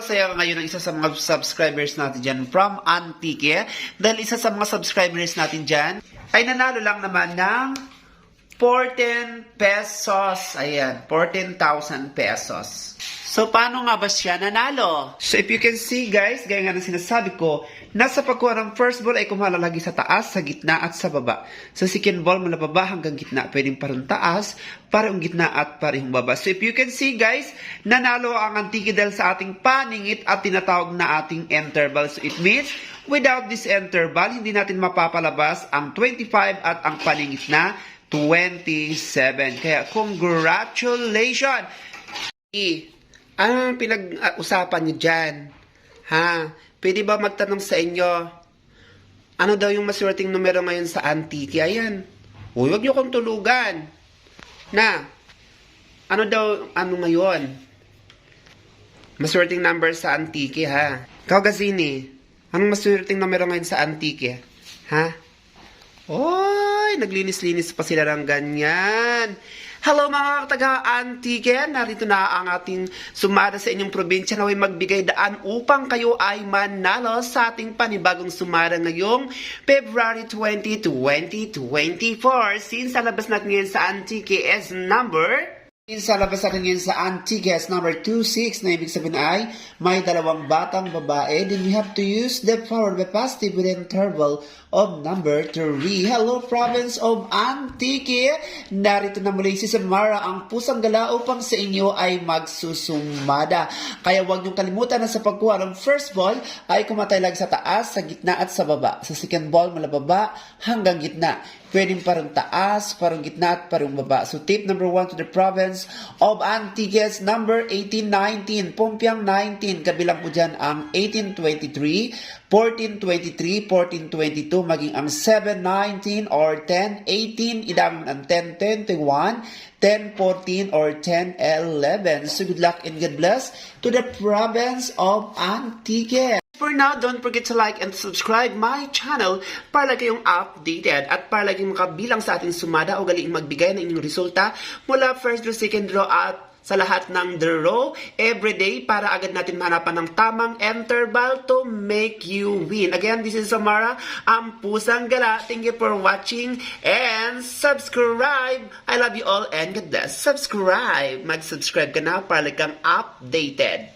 magpapasaya ngayon ang isa sa mga subscribers natin dyan from Antique. Dahil isa sa mga subscribers natin dyan ay nanalo lang naman ng 14 pesos. Ayan, 14,000 pesos. So, paano nga ba siya nanalo? So, if you can see, guys, gaya nga ng sinasabi ko, nasa pagkuha ng first ball ay kumalalagi sa taas, sa gitna, at sa baba. Sa second ball, mula baba hanggang gitna. Pwedeng parang taas, parang gitna, at parang baba. So, if you can see, guys, nanalo ang Antique dahil sa ating paningit at tinatawag na ating interval. So, it means, without this interval, hindi natin mapapalabas ang 25 at ang paningit na 27. Kaya, congratulations! Ano ang pinag-usapan niyo dyan? Ha? Pwede ba magtanong sa inyo? Ano daw yung maswerteng numero ngayon sa Antique? Ayan. Huwag niyo kong tulugan. Na, ano daw, ano ngayon? Maswerteng number sa Antique, ha? Ikaw, Gazini, anong maswerteng numero ngayon sa Antique? Ha? Oy, naglinis-linis pa sila ng ganyan. Hello mga taga-Antique, narito na ang ating sumada sa inyong probinsya na ay magbigay daan upang kayo ay manalo sa ating panibagong sumada ngayong February 20, 2024. Since ang labas natin ngayon sa Antique is number... Sa labas natin ngayon sa Antique is number 26 na ibig sabihin ay may dalawang batang babae. Then we have to use the power of the positive with the interval of number 3. Hello, province of Antique! Narito na muli si Samara ang pusang gala upang sa inyo ay magsusumada. Kaya huwag niyong kalimutan na sa pagkuha ng first ball ay kumatay lang sa taas, sa gitna at sa baba. Sa second ball, mula baba hanggang gitna. Pwedeng parang taas, parang gitna at parang baba. So tip number 1 to the province of Antique is number 1819. Pumpiang 19. Kabilang po dyan ang 1823, 1423, 1422, maging ang 719 or 1018. Idamon ang 1021, 1014 or 1011. So good luck and God bless to the province of Antique. For now, don't forget to like and subscribe my channel para lagi kayong updated at para lagi makabilang sa ating sumada o galing magbigay ng inyong resulta mula first draw, second draw at sa lahat ng draw everyday para agad natin mahanapan ng tamang interval to make you win. Again, this is Samara, ang pusang gala. Thank you for watching and subscribe. I love you all and God bless. Subscribe. Mag-subscribe ka na para lagi kang updated.